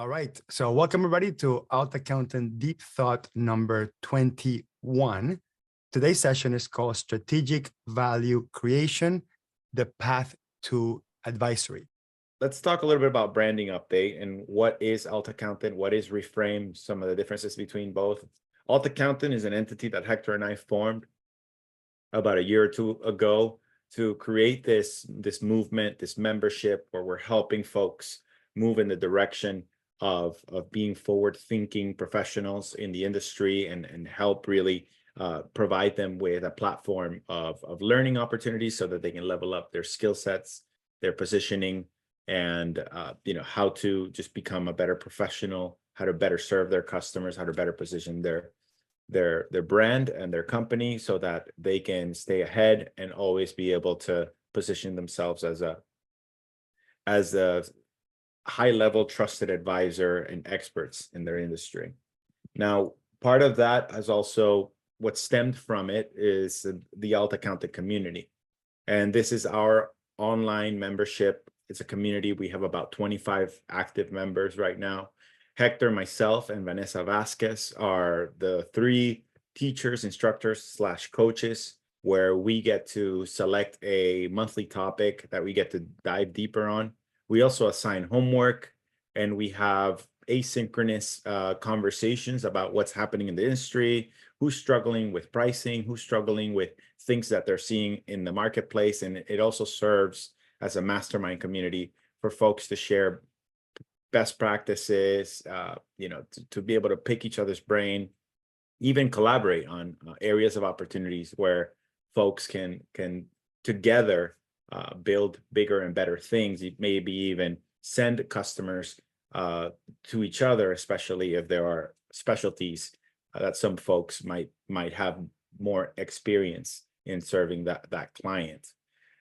All right. So welcome everybody to Alt Accountant Deep Thought number 21. Today's session is called Strategic Value Creation, the Path to Advisory. Let's talk a little bit about branding update and what is Alt Accountant, what is Reframe, some of the differences between both. Alt Accountant is an entity that Hector and I formed about a year or two ago to create this movement, this membership where we're helping folks move in the direction of being forward-thinking professionals in the industry and help really provide them with a platform of learning opportunities so that they can level up their skill sets, their positioning, and how to just become a better professional, how to better serve their customers, how to better position their brand and their company so that they can stay ahead and always be able to position themselves as a high-level trusted advisor and experts in their industry. Now, part of that has also what stemmed from it is the Alt Accountant community. And this is our online membership. It's a community. We have about 25 active members right now. Hector, myself, and Vanessa Vasquez are the three teachers, instructors / coaches where we get to select a monthly topic that we get to dive deeper on. We also assign homework, and we have asynchronous conversations about what's happening in the industry, who's struggling with pricing, who's struggling with things that they're seeing in the marketplace. And it also serves as a mastermind community for folks to share best practices, to be able to pick each other's brain, even collaborate on areas of opportunities where folks can together build bigger and better things, maybe even send customers to each other, especially if there are specialties that some folks might have more experience in serving that client.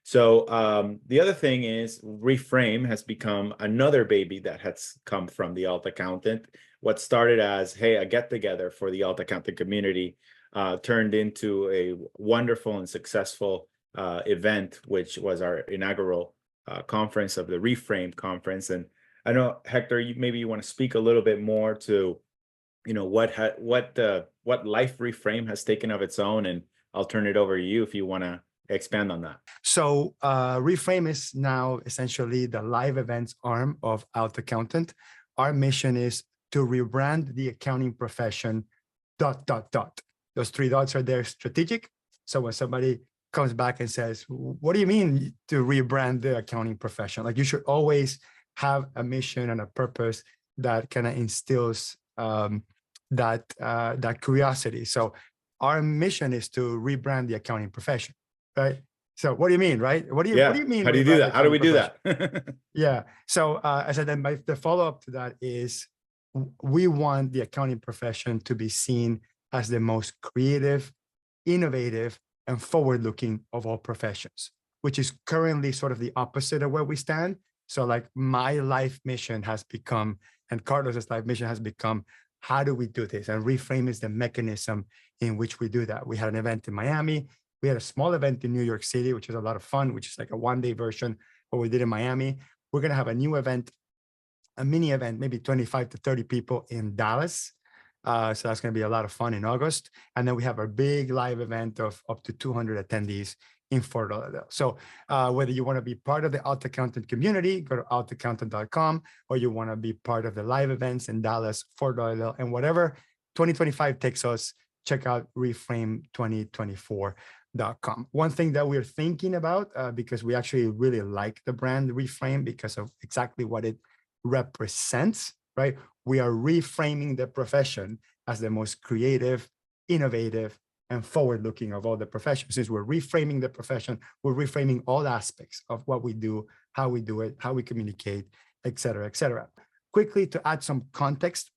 So the other thing is Reframe has become another baby that has come from the Alt Accountant. What started as, hey, a get-together for the Alt Accountant community turned into a wonderful and successful event, which was our inaugural conference of the Reframe conference. And I know, Hector, maybe you want to speak a little bit more to, what life Reframe has taken of its own, and I'll turn it over to you if you want to expand on that. So Reframe is now essentially the live events arm of Alt Accountant. Our mission is to rebrand the accounting profession, ... Those three dots are there, strategic. So when somebody comes back and says, what do you mean to rebrand the accounting profession? Like, you should always have a mission and a purpose that kind of instills that curiosity. So our mission is to rebrand the accounting profession, right? So what do you mean, right? What do you mean? How do you do that? How do we do that? Yeah. So I said, then the follow-up to that is we want the accounting profession to be seen as the most creative, innovative, and forward-looking of all professions, which is currently sort of the opposite of where we stand. So like my life mission has become, and Carlos's life mission has become, how do we do this? And Reframe is the mechanism in which we do that. We had an event in Miami. We had a small event in New York City, which is a lot of fun, which is like a one-day version of what we did in Miami. We're going to have a new event, a mini event, maybe 25 to 30 people in Dallas. So that's going to be a lot of fun in August. And then we have our big live event of up to 200 attendees in Fort Lauderdale. So whether you want to be part of the Alt Accountant community, go to altaccountant.com, or you want to be part of the live events in Dallas, Fort Lauderdale, and whatever 2025 takes us, check out reframe2024.com. One thing that we're thinking about, because we actually really like the brand Reframe because of exactly what it represents, right? We are reframing the profession as the most creative, innovative, and forward-looking of all the professions. Since we're reframing the profession, we're reframing all aspects of what we do, how we do it, how we communicate, et cetera, et cetera. Quickly, to add some context,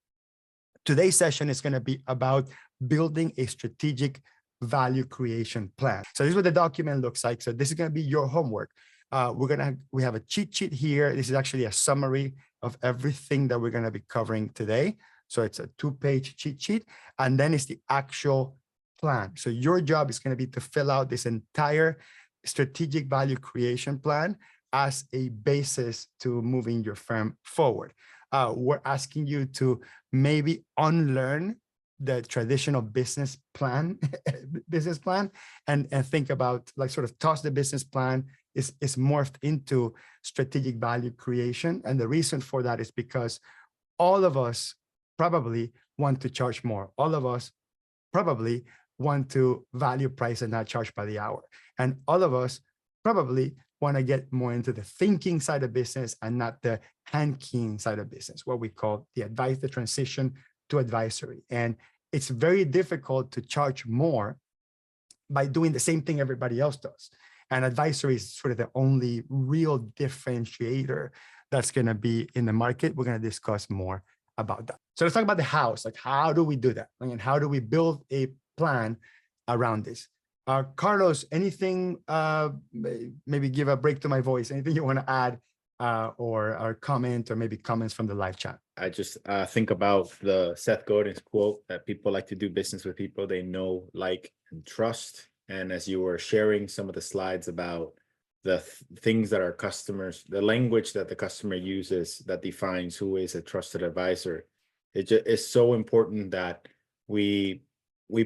today's session is going to be about building a strategic value creation plan. So this is what the document looks like. So this is going to be your homework. We have a cheat sheet here. This is actually a summary of everything that we're going to be covering today. So it's a 2-page cheat sheet, and then it's the actual plan. So your job is going to be to fill out this entire strategic value creation plan as a basis to moving your firm forward. we're asking you to maybe unlearn the traditional business plan, and think about, like, sort of toss the business plan is morphed into strategic value creation. And the reason for that is because all of us probably want to charge more. All of us probably want to value price and not charge by the hour. And all of us probably want to get more into the thinking side of business and not the hand-keying side of business, what we call the transition to advisory. And it's very difficult to charge more by doing the same thing everybody else does. And advisory is sort of the only real differentiator that's going to be in the market. We're going to discuss more about that. So let's talk about the hows. Like, how do we do that? And how do we build a plan around this? Carlos, anything, maybe give a break to my voice, anything you want to add, or comment, or maybe comments from the live chat? I just think about the Seth Godin's quote that people like to do business with people they know, like, and trust. And as you were sharing some of the slides about the things that our customers, the language that the customer uses that defines who is a trusted advisor, it just is so important that we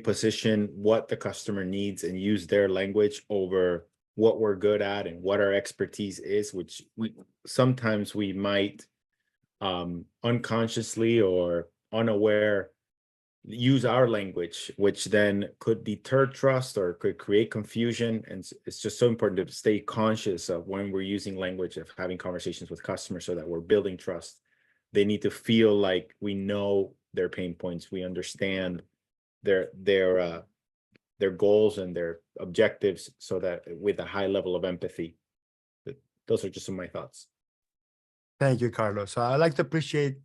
position what the customer needs and use their language over what we're good at and what our expertise is, which sometimes we might unconsciously or unaware use our language, which then could deter trust or could create confusion. And it's just so important to stay conscious of when we're using language, of having conversations with customers so that we're building trust. They need to feel like we know their pain points, we understand their goals and their objectives, so that with a high level of empathy. Those are just some of my thoughts. Thank you, Carlos. So I'd like to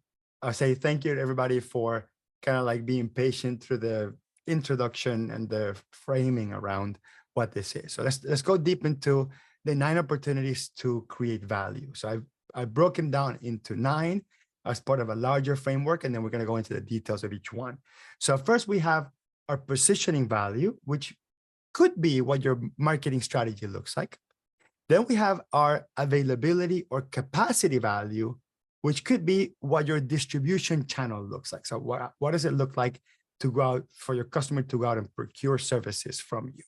say thank you to everybody for kind of like being patient through the introduction and the framing around what this is. So let's go deep into the 9 opportunities to create value. So I've broken down into 9 as part of a larger framework, and then we're going to go into the details of each one. So first, we have our positioning value, which could be what your marketing strategy looks like. Then we have our availability or capacity value, which could be what your distribution channel looks like. So what does it look like to go out for your customer to go out and procure services from you?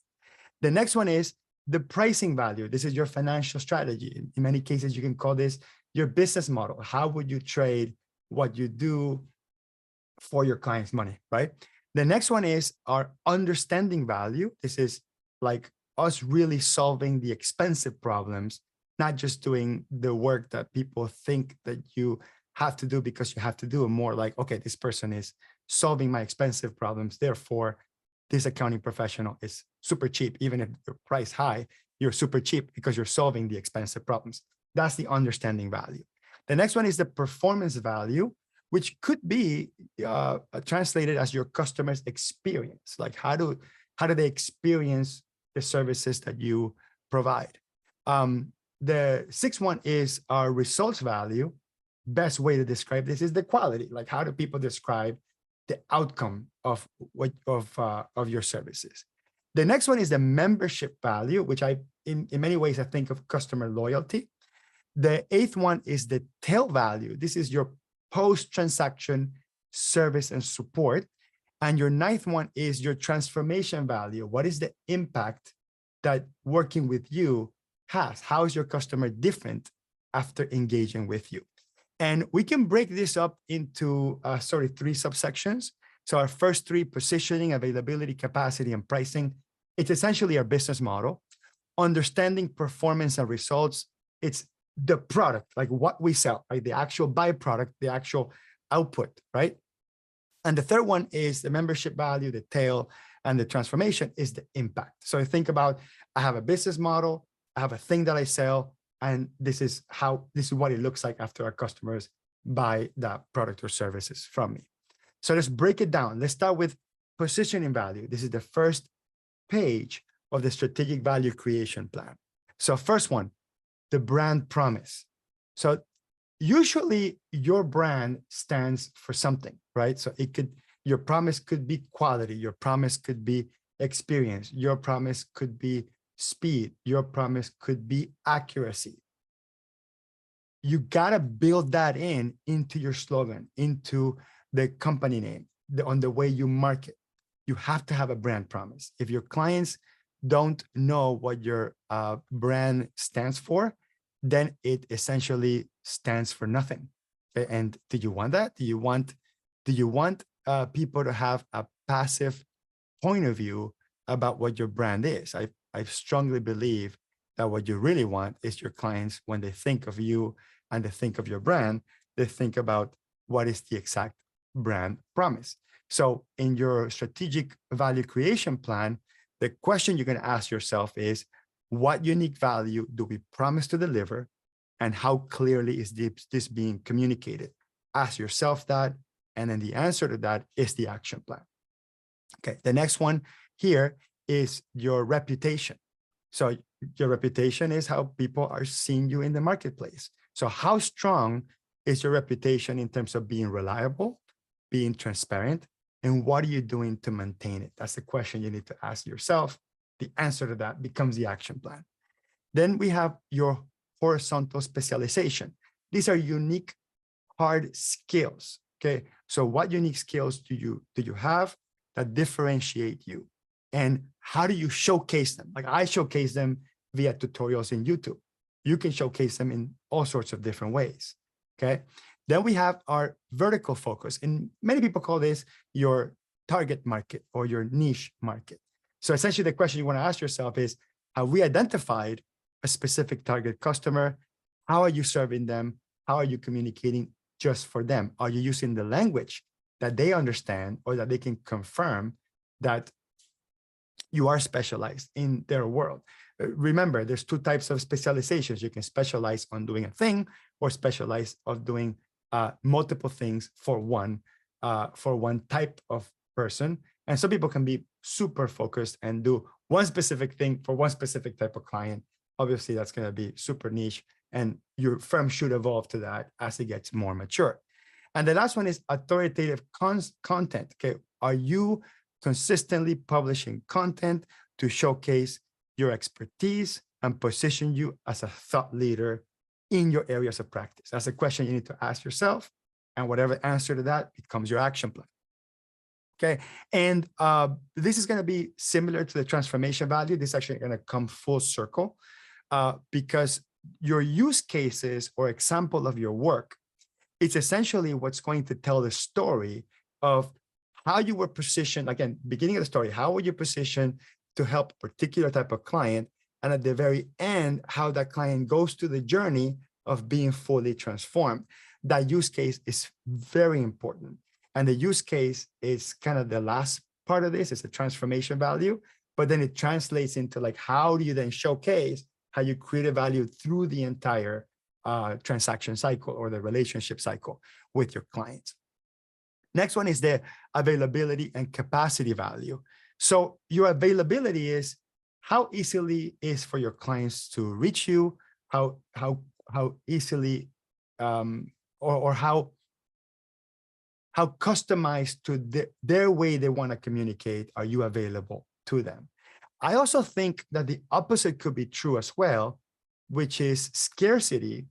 The next one is the pricing value. This is your financial strategy. In many cases, you can call this your business model. How would you trade what you do for your client's money, right? The next one is our understanding value. This is like us really solving the expensive problems, not just doing the work that people think that you have to do because you have to do it. More like, okay, this person is solving my expensive problems. Therefore, this accounting professional is super cheap. Even if your price high, you're super cheap because you're solving the expensive problems. That's the understanding value. The next one is the performance value, which could be translated as your customer's experience. Like, how do they experience the services that you provide? The 6th one is our results value. Best way to describe this is the quality. Like, how do people describe the outcome of your services? The next one is the membership value, which in many ways I think of customer loyalty. The 8th one is the tail value. This is your post-transaction service and support. And your 9th one is your transformation value. What is the impact that working with you has? How is your customer different after engaging with you? And we can break this up into 3 subsections. So our first 3, positioning, availability, capacity, and pricing. It's essentially our business model. Understanding performance and results. It's the product, like what we sell, like the actual byproduct, the actual output, right? And the 3rd one is the membership value, the tail, and the transformation is the impact. So I think about, I have a business model, I have a thing that I sell, and this is what it looks like after our customers buy that product or services from me. So let's break it down. Let's start with positioning value. This is the first page of the strategic value creation plan. So first one, the brand promise. So usually your brand stands for something, right? So your promise could be quality, your promise could be experience, your promise could be speed, your promise could be accuracy. you gotta build that into your slogan, into the company name, on the way you market. You have to have a brand promise. If your clients don't know what your brand stands for, then it essentially stands for nothing. Okay? And do you want that? Do you want people to have a passive point of view about what your brand is? I strongly believe that what you really want is your clients, when they think of you and they think of your brand, they think about what is the exact brand promise. So in your strategic value creation plan, the question you're going to ask yourself is, what unique value do we promise to deliver? And how clearly is this being communicated? Ask yourself that. And then the answer to that is the action plan. Okay, the next one here is your reputation. So your reputation is how people are seeing you in the marketplace. So how strong is your reputation in terms of being reliable, being transparent, and what are you doing to maintain it? That's the question you need to ask yourself. The answer to that becomes the action plan. Then we have your horizontal specialization. These are unique hard skills. Okay, so what unique skills do you have that differentiate you, and how do you showcase them? Like I showcase them via tutorials in YouTube. You can showcase them in all sorts of different ways. Okay, then we have our vertical focus, and many people call this your target market or your niche market. So essentially the question you want to ask yourself is, have we identified a specific target customer? How are you serving them? How are you communicating just for them? Are you using the language that they understand, or that they can confirm that you are specialized in their world? Remember, there's two types of specializations. You can specialize on doing a thing, or specialize of doing multiple things for one type of person. And some people can be super focused and do one specific thing for one specific type of client. Obviously, that's going to be super niche, and your firm should evolve to that as it gets more mature. And the last one is authoritative content. Okay, are you consistently publishing content to showcase your expertise and position you as a thought leader in your areas of practice? That's a question you need to ask yourself, and whatever answer to that becomes your action plan. Okay, and this is going to be similar to the transformation value. This is actually going to come full circle because your use cases or example of your work, it's essentially what's going to tell the story of how you were positioned. Again, beginning of the story, how were you positioned to help a particular type of client? And at the very end, how that client goes through the journey of being fully transformed. That use case is very important. And the use case is kind of the last part of this. It's a transformation value, but then it translates into like, how do you then showcase how you create a value through the entire transaction cycle or the relationship cycle with your clients. Next one is the availability and capacity value. So your availability is how easily is for your clients to reach you, how easily or how customized to their way they want to communicate are you available to them. I also think that the opposite could be true as well, which is scarcity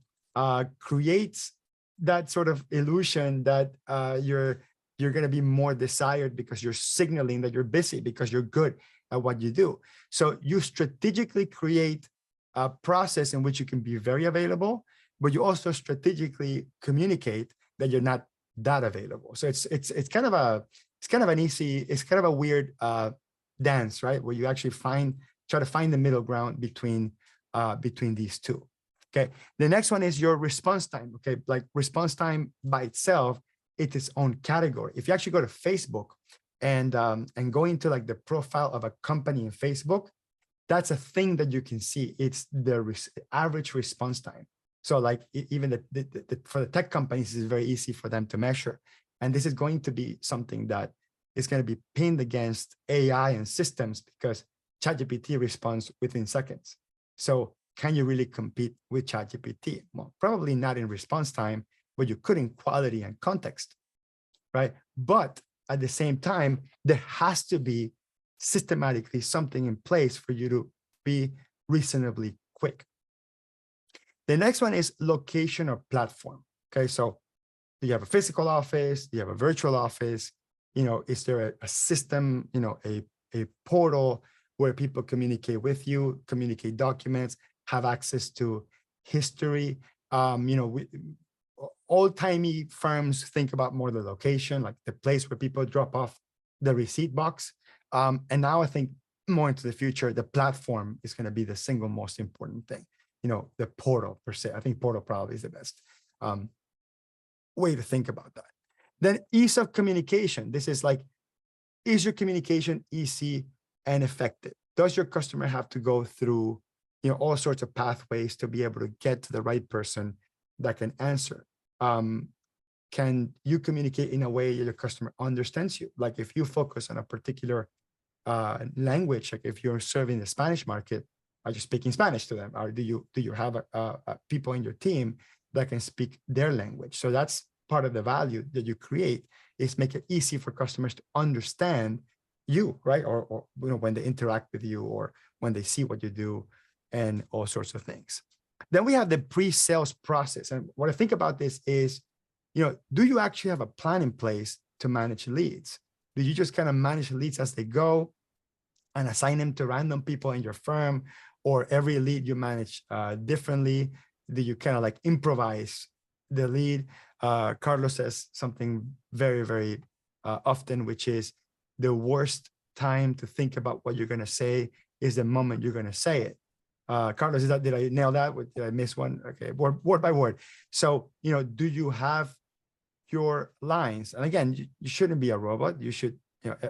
creates that sort of illusion that you're going to be more desired because you're signaling that you're busy, because you're good at what you do. So you strategically create a process in which you can be very available, but you also strategically communicate that you're not that available. So it's kind of a weird dance, right? Where you actually try to find the middle ground between these two. Okay. The next one is your response time. Okay. Like response time by itself, it's its own category. If you actually go to Facebook and go into like the profile of a company in Facebook, that's a thing that you can see. It's the average response time. So like even for the tech companies, it's very easy for them to measure. And this is going to be something that is going to be pinned against AI and systems, because ChatGPT responds within seconds. So can you really compete with ChatGPT? Well, probably not in response time, but you could in quality and context, right? But at the same time, there has to be systematically something in place for you to be reasonably quick. The next one is location or platform. Okay, so do you have a physical office? Do you have a virtual office? Is there a system, a portal where people communicate with you, communicate documents, have access to history? Old-timey firms think about more the location, like the place where people drop off the receipt box. And now I think more into the future, the platform is going to be the single most important thing. The portal per se. I think portal probably is the best way to think about that. Then ease of communication. This is like, is your communication easy and effective? Does your customer have to go through, all sorts of pathways to be able to get to the right person that can answer? Can you communicate in a way that your customer understands you? Like if you focus on a particular language, like if you're serving the Spanish market, are you speaking Spanish to them? Or do you have people in your team that can speak their language? So that's part of the value that you create, is make it easy for customers to understand you, right? Or when they interact with you, or when they see what you do, and all sorts of things. Then we have the pre-sales process. And what I think about this is, do you actually have a plan in place to manage leads? Do you just kind of manage leads as they go and assign them to random people in your firm, or every lead you manage differently? Do you kind of like improvise the lead? Carlos says something very, very often, which is the worst time to think about what you're going to say is the moment you're going to say it. Carlos, did I nail that? Did I miss one? Okay, word by word. So, do you have your lines? And again, you shouldn't be a robot. You should,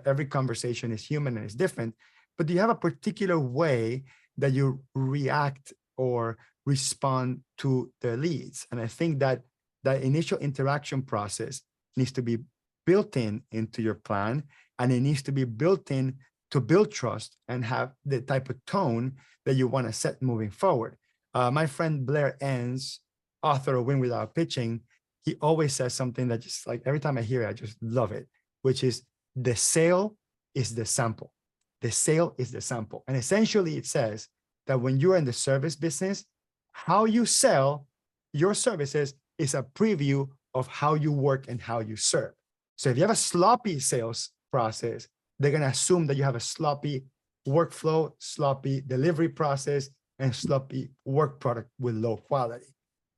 every conversation is human and is different, but do you have a particular way that you react or respond to the leads? And I think that that initial interaction process needs to be built into your plan, and it needs to be built in to build trust and have the type of tone that you want to set moving forward. My friend Blair Enns, author of Win Without Pitching, he always says something that just like every time I hear it, I just love it, which is the sale is the sample. The sale is the sample. And essentially it says that when you're in the service business, how you sell your services is a preview of how you work and how you serve. So if you have a sloppy sales process, they're going to assume that you have a sloppy workflow, sloppy delivery process, and sloppy work product with low quality.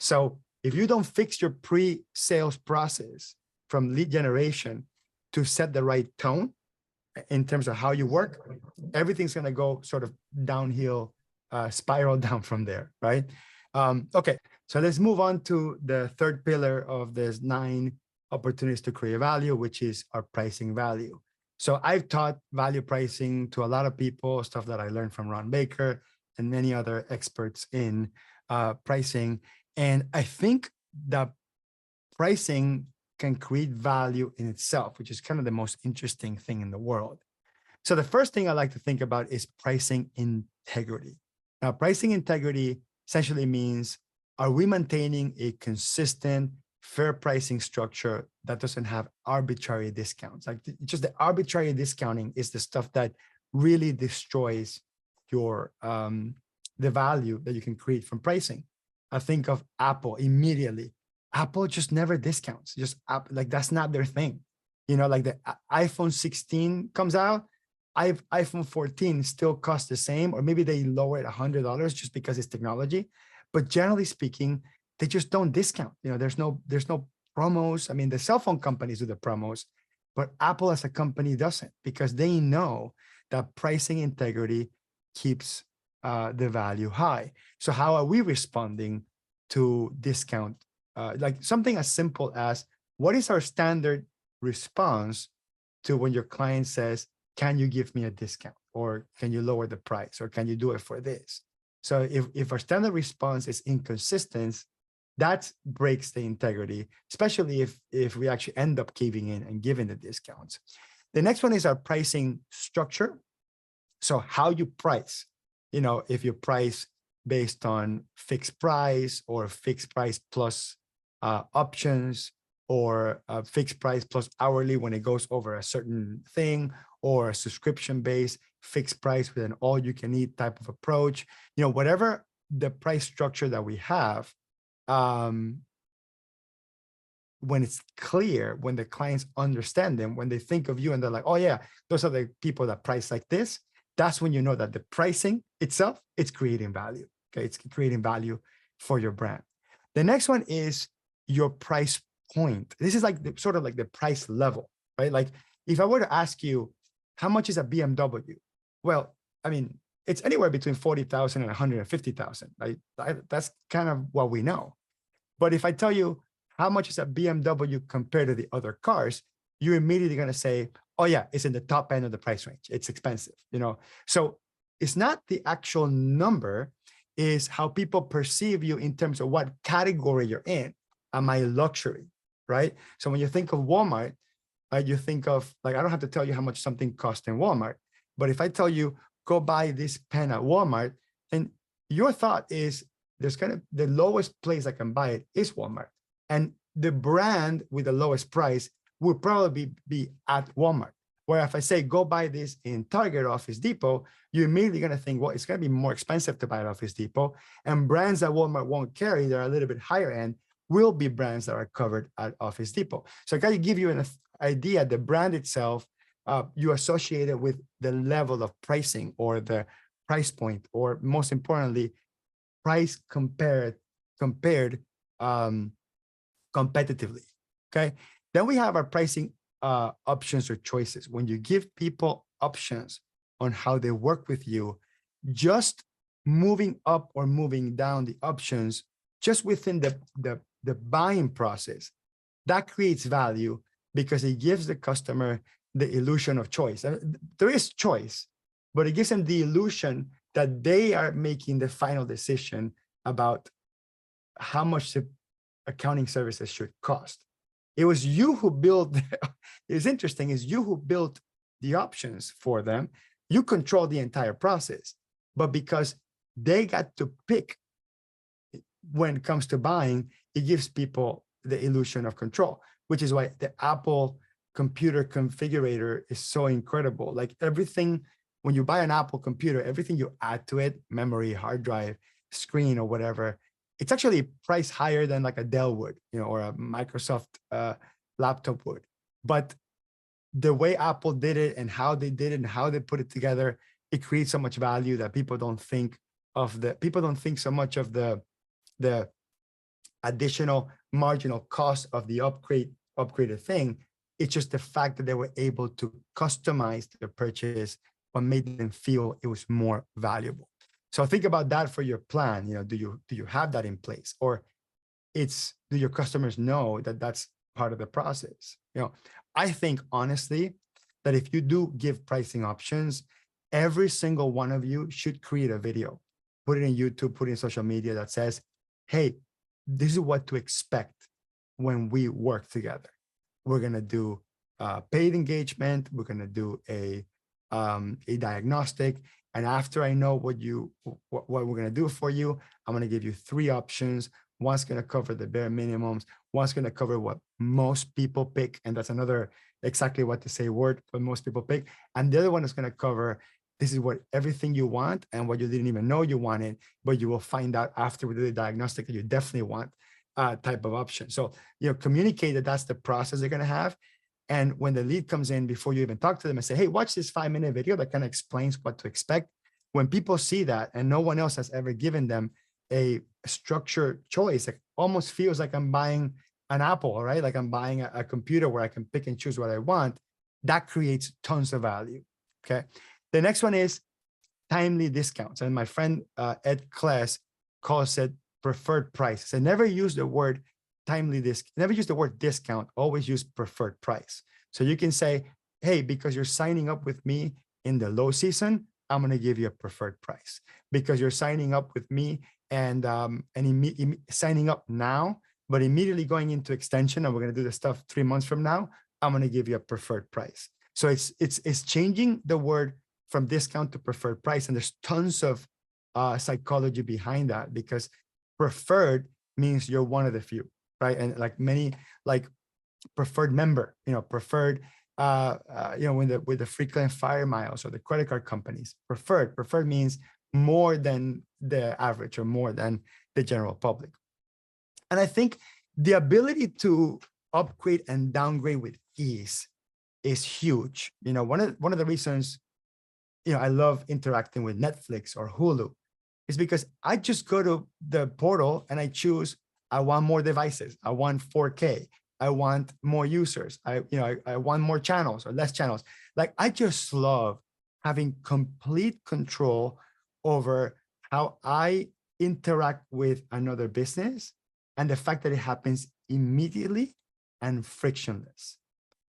So if you don't fix your pre-sales process from lead generation to set the right tone in terms of how you work, everything's going to go sort of downhill, spiral down from there, right? Okay, so let's move on to the third pillar of this 9 opportunities to create value, which is our pricing value. So I've taught value pricing to a lot of people, stuff that I learned from Ron Baker and many other experts in pricing. And I think that pricing can create value in itself, which is kind of the most interesting thing in the world. So the first thing I like to think about is pricing integrity. Now, pricing integrity essentially means, are we maintaining a consistent, fair pricing structure that doesn't have arbitrary discounts? Like just the arbitrary discounting is the stuff that really destroys your the value that you can create from pricing. I think of Apple immediately. Apple just never discounts. Just like that's not their thing. Like the iPhone 16 comes out, iPhone 14 still costs the same, or maybe they lower it $100 just because it's technology. But generally speaking, they just don't discount. There's no promos. I mean, the cell phone companies do the promos, but Apple as a company doesn't, because they know that pricing integrity keeps the value high. So how are we responding to discount? Like something as simple as, what is our standard response to when your client says, can you give me a discount? Or can you lower the price? Or can you do it for this? So if our standard response is inconsistent, that breaks the integrity, especially if we actually end up caving in and giving the discounts. The next one is our pricing structure. So how you price, if you price based on fixed price, or fixed price plus options, or fixed price plus hourly when it goes over a certain thing, or a subscription based fixed price with an all you can eat type of approach, whatever the price structure that we have, when it's clear, when the clients understand them, when they think of you and they're like, oh yeah, those are the people that price like this, that's when you know that the pricing itself, it's creating value. Okay, it's creating value for your brand. The next one is your price point. This is like sort of like the price level, right? Like if I were to ask you, how much is a BMW? Well, I mean, it's anywhere between 40,000 and 150,000, right? That's kind of what we know. But if I tell you how much is a BMW compared to the other cars, you're immediately going to say, oh yeah, it's in the top end of the price range. It's expensive, you know? So it's not the actual number, is how people perceive you in terms of what category you're in. Am I luxury, right? So when you think of Walmart, you think of, like, I don't have to tell you how much something costs in Walmart, but if I tell you, go buy this pen at Walmart, and your thought is, there's kind of the lowest place I can buy it is Walmart. And the brand with the lowest price will probably be at Walmart. Where if I say, go buy this in Target or Office Depot, you're immediately going to think, well, it's going to be more expensive to buy at Office Depot. And brands that Walmart won't carry, that are a little bit higher end, will be brands that are covered at Office Depot. So I got to give you an idea, the brand itself, you associate it with the level of pricing or the price point, or most importantly, price compared competitively. Okay. Then we have our pricing options or choices. When you give people options on how they work with you, just moving up or moving down the options just within the buying process, that creates value because it gives the customer the illusion of choice. There is choice, but it gives them the illusion that they are making the final decision about how much the accounting services should cost. It was you who built, it's interesting, is you who built the options for them. You control the entire process, but because they got to pick when it comes to buying, it gives people the illusion of control, which is why the Apple computer configurator is so incredible. Like everything, when you buy an Apple computer, everything you add to it, memory, hard drive, screen, or whatever, it's actually priced higher than like a Dell would, you know, or a Microsoft laptop would. But the way Apple did it and how they did it and how they put it together, it creates so much value that people don't think so much of the additional marginal cost of the upgraded thing. It's just the fact that they were able to customize their purchase, what made them feel it was more valuable. So think about that for your plan. You know, do you have that in place, or do your customers know that that's part of the process? You know, I think honestly that if you do give pricing options, every single one of you should create a video, put it in YouTube, put it in social media that says, hey, this is what to expect when we work together. We're going to do paid engagement. We're going to do a diagnostic. And after I know what we're going to do for you, I'm going to give you 3 options. One's going to cover the bare minimums. One's going to cover what most people pick. And that's another exactly what to say word, but most people pick. And the other one is going to cover, this is what everything you want and what you didn't even know you wanted, but you will find out after we do the diagnostic that you definitely want type of option. So, you know, communicate that that's the process they're going to have. And when the lead comes in, before you even talk to them and say, hey, watch this 5-minute video that kind of explains what to expect. When people see that and no one else has ever given them a structured choice, it almost feels like I'm buying an Apple, right? Like I'm buying a computer where I can pick and choose what I want. That creates tons of value. Okay. The next one is timely discounts. And my friend Ed Kless calls it preferred price. So never use the word never use the word discount, always use preferred price. So you can say, hey, because you're signing up with me in the low season, I'm going to give you a preferred price. Because you're signing up with me and signing up now, but immediately going into extension, and we're going to do the stuff 3 months from now, I'm going to give you a preferred price. So it's changing the word from discount to preferred price. And there's tons of psychology behind that, because preferred means you're one of the few, right? And like many, like preferred member, you know, preferred, you know, with the frequent flyer miles or the credit card companies, preferred means more than the average or more than the general public. And I think the ability to upgrade and downgrade with ease is huge. One of the reasons, I love interacting with Netflix or Hulu is because I just go to the portal and I choose, I want more devices. I want 4K. I want more users. I want more channels or less channels. Like, I just love having complete control over how I interact with another business, and the fact that it happens immediately and frictionless.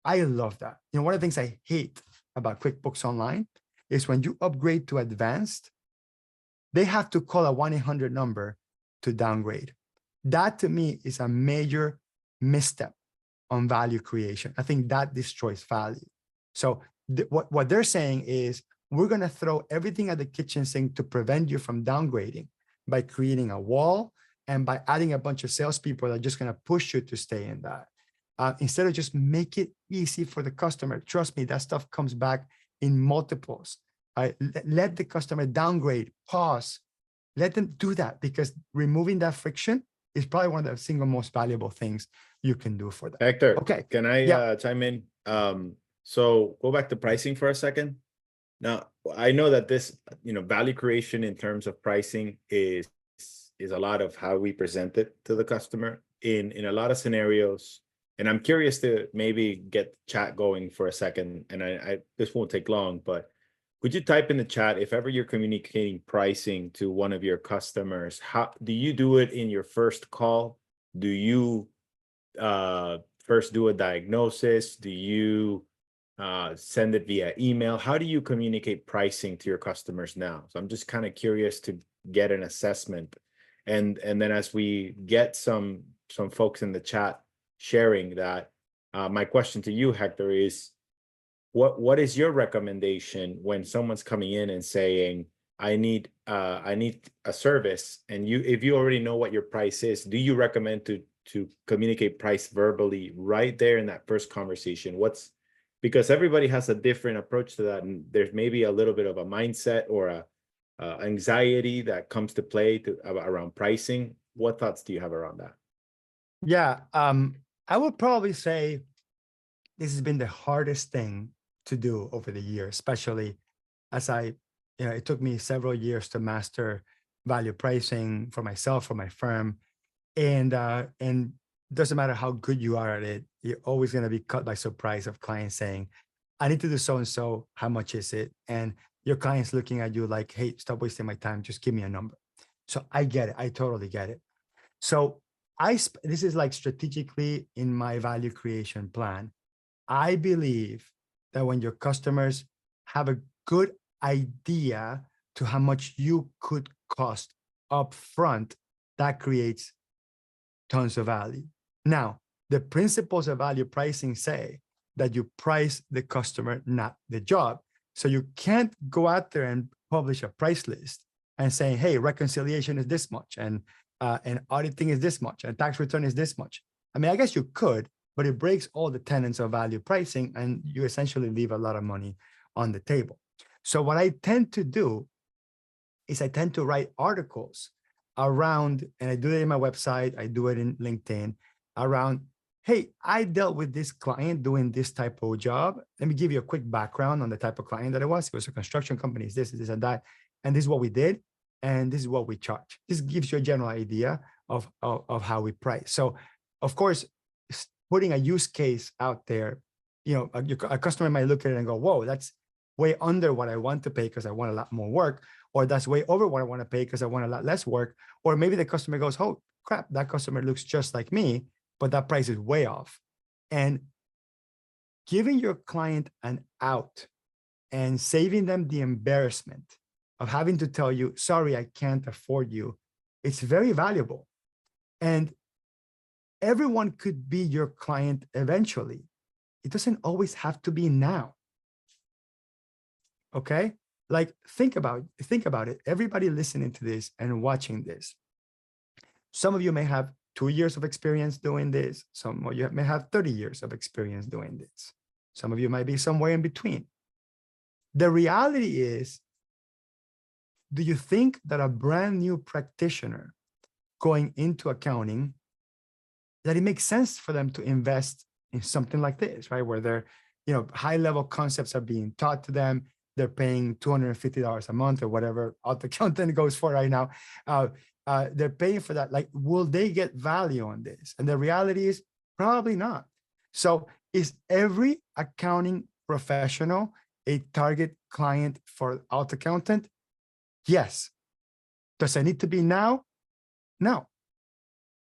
I love that. One of the things I hate about QuickBooks Online is when you upgrade to advanced, they have to call a 1-800 number to downgrade. That to me is a major misstep on value creation. I think that destroys value. So what they're saying is, we're going to throw everything at the kitchen sink to prevent you from downgrading by creating a wall and by adding a bunch of salespeople that are just going to push you to stay in that. Instead of just make it easy for the customer. Trust me, that stuff comes back in multiples. Let the customer downgrade, pause, let them do that, because removing that friction is probably one of the single most valuable things you can do for them. Hector, Okay. can I Yeah. chime in? So go back to pricing for a second. Now, I know that this, value creation in terms of pricing is a lot of how we present it to the customer in a lot of scenarios. And I'm curious to maybe get chat going for a second. And I this won't take long, but could you type in the chat, if ever you're communicating pricing to one of your customers, how do you do it in your first call? Do you first do a diagnosis? Do you send it via email? How do you communicate pricing to your customers now? So I'm just kind of curious to get an assessment. And then as we get some folks in the chat sharing that, my question to you, Hector, is what is your recommendation when someone's coming in and saying, I need a service, and if you already know what your price is, do you recommend to communicate price verbally right there in that first conversation? Because everybody has a different approach to that, and there's maybe a little bit of a mindset or a anxiety that comes to play around pricing. What thoughts do you have around that? Yeah, I would probably say this has been the hardest thing to do over the years, especially as it took me several years to master value pricing for myself, for my firm. And doesn't matter how good you are at it, you're always going to be caught by surprise of clients saying, I need to do so-and-so, how much is it? And your client's looking at you like, hey, stop wasting my time, just give me a number. So I get it, I totally get it. So this is like strategically in my value creation plan. I believe that when your customers have a good idea to how much you could cost up front, that creates tons of value. Now, the principles of value pricing say that you price the customer, not the job. So you can't go out there and publish a price list and say, hey, reconciliation is this much, and auditing is this much, and tax return is this much. I mean, I guess you could, but it breaks all the tenets of value pricing, and you essentially leave a lot of money on the table. So what I tend to do is I tend to write articles around, and I do it in my website, I do it in LinkedIn, around, hey, I dealt with this client doing this type of job. Let me give you a quick background on the type of client that it was. It was a construction company, this, and that, and this is what we did, and this is what we charge. This gives you a general idea of how we price. So, of course, putting a use case out there, a customer might look at it and go, whoa, that's way under what I want to pay because I want a lot more work, or that's way over what I want to pay because I want a lot less work. Or maybe the customer goes, oh crap, that customer looks just like me, but that price is way off. And giving your client an out and saving them the embarrassment of having to tell you, sorry, I can't afford you, it's very valuable. And everyone could be your client eventually. It doesn't always have to be now. Okay? Like, think about it. Everybody listening to this and watching this. Some of you may have 2 years of experience doing this. Some of you may have 30 years of experience doing this. Some of you might be somewhere in between. The reality is do you think that a brand new practitioner going into accounting, that it makes sense for them to invest in something like this, right? Where they're, high level concepts are being taught to them. They're paying $250 a month or whatever auto accountant goes for right now. They're paying for that. Like, will they get value on this? And the reality is probably not. So is every accounting professional a target client for auto accountant? Yes. Does it need to be now? No.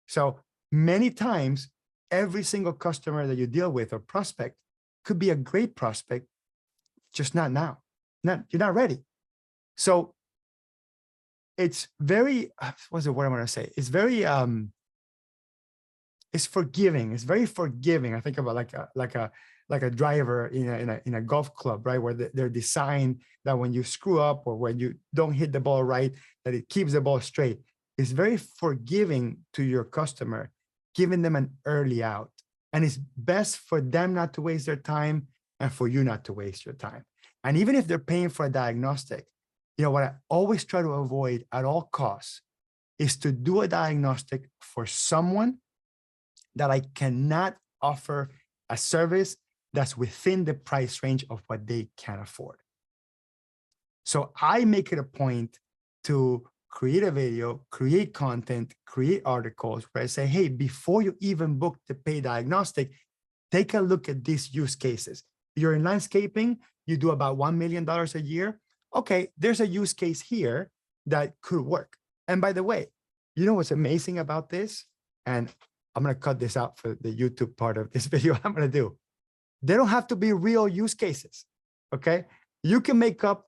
So many times, every single customer that you deal with or prospect could be a great prospect, just not now. You're not ready. So it's very, what's the word I want to say? It's very, it's forgiving. It's very forgiving. I think about like a driver in a golf club, right? Where they're designed that when you screw up or when you don't hit the ball right, that it keeps the ball straight. It's very forgiving to your customer, giving them an early out. And it's best for them not to waste their time and for you not to waste your time. And even if they're paying for a diagnostic, what I always try to avoid at all costs is to do a diagnostic for someone that I cannot offer a service that's within the price range of what they can afford. So I make it a point to create a video, create content, create articles where I say, hey, before you even book the paid diagnostic, take a look at these use cases. You're in landscaping, you do about $1 million a year. Okay, there's a use case here that could work. And by the way, you know what's amazing about this? And I'm going to cut this out for the YouTube part of this video. I'm going to do. They don't have to be real use cases. Okay. You can make up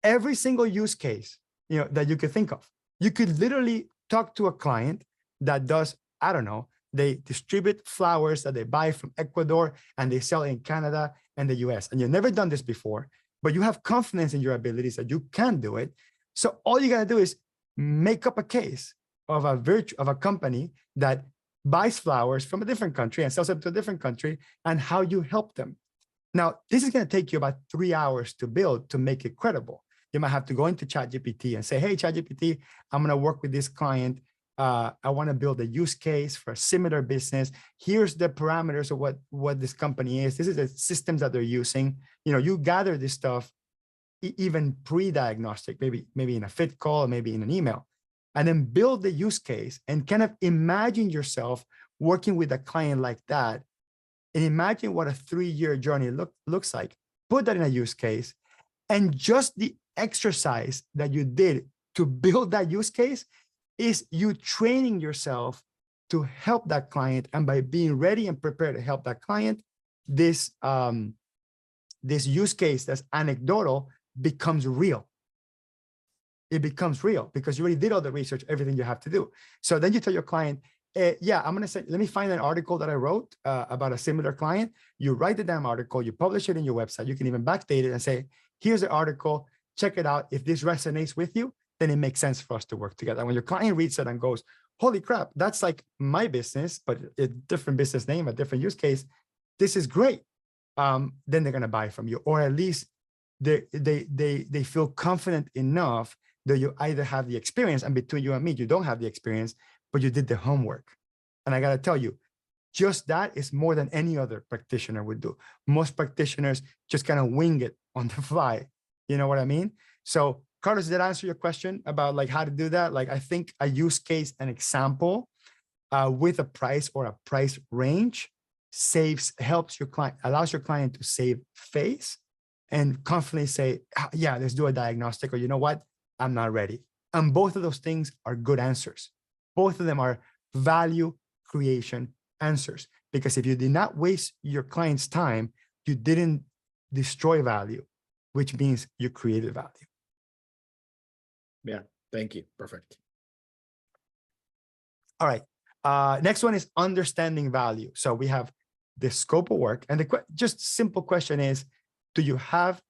every single use case, that you could think of. You could literally talk to a client that does, I don't know, they distribute flowers that they buy from Ecuador and they sell in Canada and the US. And you've never done this before, but you have confidence in your abilities that you can do it. So all you got to do is make up a case of a company that buys flowers from a different country and sells them to a different country and how you help them. Now, this is going to take you about 3 hours to build to make it credible. You might have to go into ChatGPT and say, hey, ChatGPT, I'm going to work with this client. I want to build a use case for a similar business. Here's the parameters of what this company is. This is the systems that they're using. You gather this stuff even pre-diagnostic, maybe in a fit call, maybe in an email, and then build the use case and kind of imagine yourself working with a client like that and imagine what a 3-year journey looks like. Put that in a use case, and just the exercise that you did to build that use case is you training yourself to help that client. And by being ready and prepared to help that client, this use case that's anecdotal becomes real. It becomes real because you already did all the research, everything you have to do. So then you tell your client, yeah, I'm going to say, let me find an article that I wrote about a similar client. You write the damn article, you publish it in your website. You can even backdate it and say, here's the article, check it out. If this resonates with you, then it makes sense for us to work together. And when your client reads it and goes, holy crap, that's like my business, but a different business name, a different use case. This is great. Then they're going to buy from you, or at least they feel confident enough that you either have the experience, and between you and me, you don't have the experience, but you did the homework. And I got to tell you, just that is more than any other practitioner would do. Most practitioners just kind of wing it on the fly. You know what I mean? So Carlos, did that answer your question about like how to do that? Like, I think a use case, an example with a price or a price range helps your client, allows your client to save face and confidently say, yeah, let's do a diagnostic, or you know what? I'm not ready. And both of those things are good answers. Both of them are value creation answers, because if you did not waste your client's time, you didn't destroy value, which means you created value. Yeah, thank you. Perfect. All right. Next one is understanding value. So we have the scope of work, and the just simple question is, do you have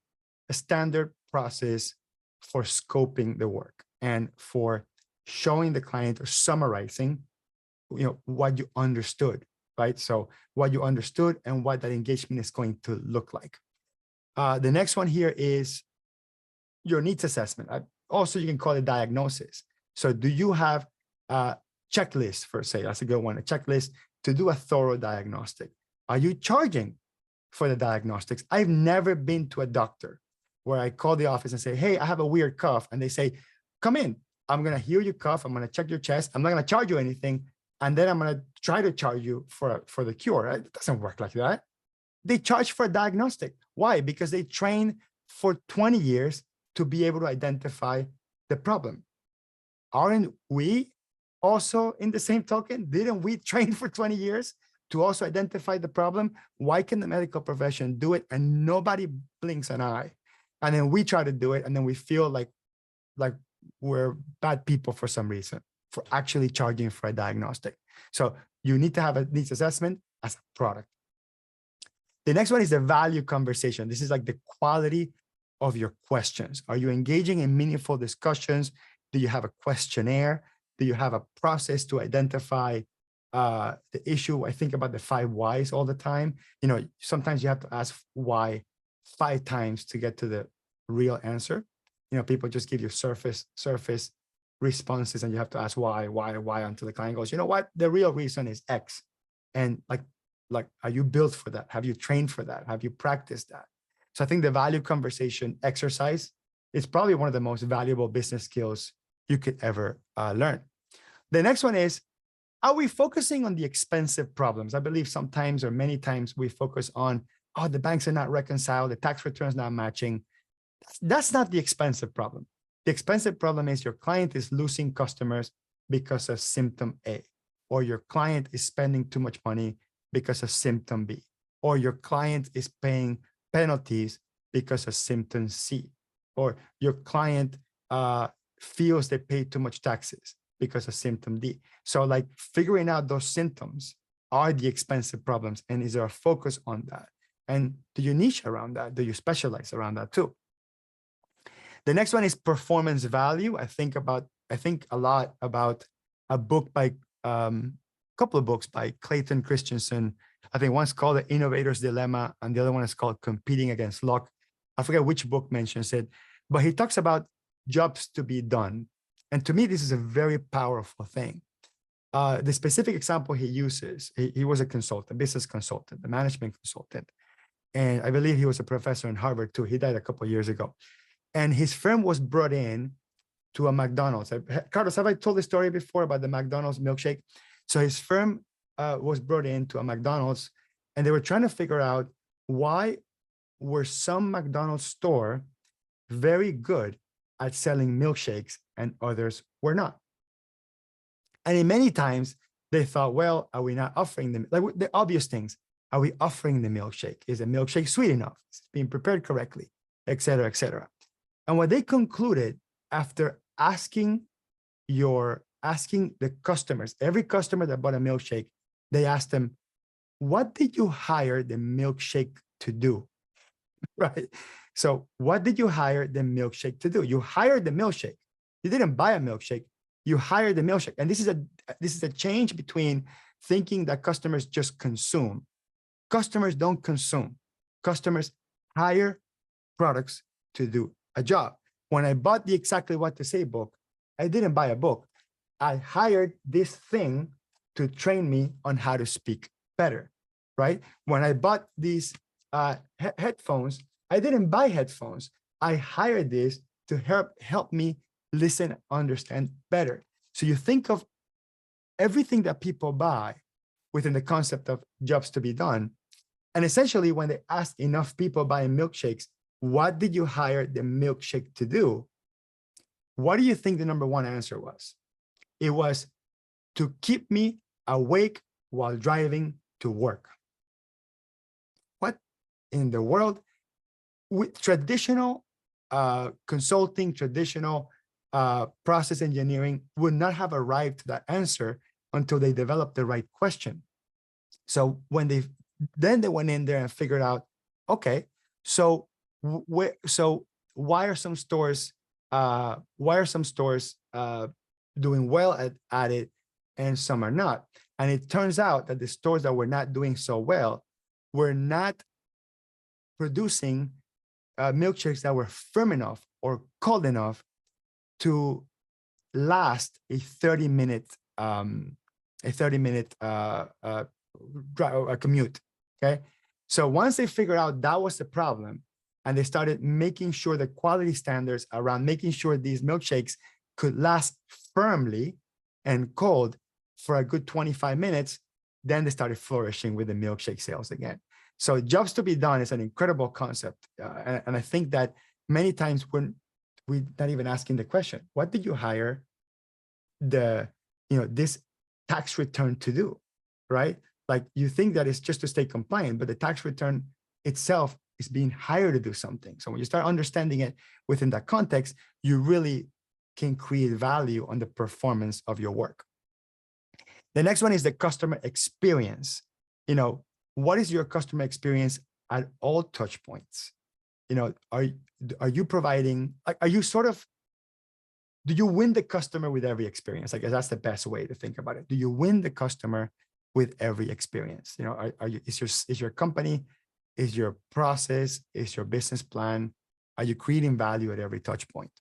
a standard process for scoping the work and for showing the client or summarizing, what you understood, right? So what you understood and what that engagement is going to look like. The next one here is your needs assessment. also you can call it diagnosis. So do you have a checklist, for say, that's a good one, a checklist to do a thorough diagnostic? Are you charging for the diagnostics? I've never been to a doctor where I call the office and say, hey, I have a weird cough. And they say, come in, I'm going to hear your cough. I'm going to check your chest. I'm not going to charge you anything. And then I'm going to try to charge you for the cure. It doesn't work like that. They charge for a diagnostic. Why? Because they train for 20 years to be able to identify the problem. Aren't we also in the same token? Didn't we train for 20 years to also identify the problem? Why can the medical profession do it and nobody blinks an eye? And then we try to do it and then we feel like we're bad people for some reason for actually charging for a diagnostic. So you need to have a needs assessment as a product. The next one is the value conversation. This is like the quality of your questions. Are you engaging in meaningful discussions? Do you have a questionnaire? Do you have a process to identify the issue? I think about the 5 whys all the time. You know, sometimes you have to ask why 5 times to get to the real answer. You know, people just give you surface responses and you have to ask why until the client goes, you know what, the real reason is X. And like, are you built for that? Have you trained for that? Have you practiced that? So I think the value conversation exercise is probably one of the most valuable business skills you could ever learn. The next one is, are we focusing on the expensive problems? I believe sometimes or many times we focus on, oh, the banks are not reconciled, the tax returns not matching. That's not the expensive problem. The expensive problem is your client is losing customers because of symptom A, or your client is spending too much money because of symptom B, or your client is paying penalties because of symptom C, or your client feels they pay too much taxes because of symptom D. So like figuring out those symptoms are the expensive problems. And is there a focus on that? And do you niche around that? Do you specialize around that too? The next one is performance value. I think a lot about a book by couple of books by Clayton Christensen. I think one's called The Innovator's Dilemma and the other one is called Competing Against Luck. I forget which book mentions it, but he talks about jobs to be done. And to me, this is a very powerful thing. The specific example he uses, he was a consultant, business consultant, a management consultant. And I believe he was a professor in Harvard too. He died a couple of years ago. And his firm was brought in to a McDonald's. Carlos, have I told the story before about the McDonald's milkshake? So his firm was brought into a McDonald's and they were trying to figure out why were some McDonald's store very good at selling milkshakes and others were not. And in many times they thought, well, are we not offering them? Like the obvious things. Are we offering the milkshake? Is the milkshake sweet enough? Is it being prepared correctly? Et cetera, et cetera. And what they concluded after asking the customers, every customer that bought a milkshake, they asked them, what did you hire the milkshake to do? Right? So what did you hire the milkshake to do? You hired the milkshake. You didn't buy a milkshake. You hired the milkshake. And this is a change between thinking that customers just consume. Customers don't consume. Customers hire products to do a job. When I bought the Exactly What to Say book, I didn't buy a book. I hired this thing to train me on how to speak better, right? When I bought these headphones, I didn't buy headphones. I hired this to help me listen, understand better. So you think of everything that people buy within the concept of jobs to be done. And essentially, when they ask enough people buying milkshakes, what did you hire the milkshake to do? What do you think the number one answer was? It was to keep me awake while driving to work. What in the world? With traditional consulting, traditional process engineering would not have arrived to that answer until they developed the right question. So when they went in there and figured out, okay, so why are some stores doing well at it and some are not? And it turns out that the stores that were not doing so well were not producing milkshakes that were firm enough or cold enough to last a 30-minute commute. Okay. So once they figured out that was the problem, and they started making sure the quality standards around making sure these milkshakes could last firmly and cold for a good 25 minutes, then they started flourishing with the milkshake sales again. So jobs to be done is an incredible concept. And I think that many times when we're not even asking the question, what did you hire this tax return to do, right? Like you think that it's just to stay compliant, but the tax return itself is being hired to do something. So when you start understanding it within that context, you really can create value on the performance of your work. The next one is the customer experience. What is your customer experience at all touch points? Are you providing, are you sort of, do you win the customer with every experience? I guess that's the best way to think about it. Do you win the customer with every experience? Is your company, is your process, is your business plan, are you creating value at every touch point?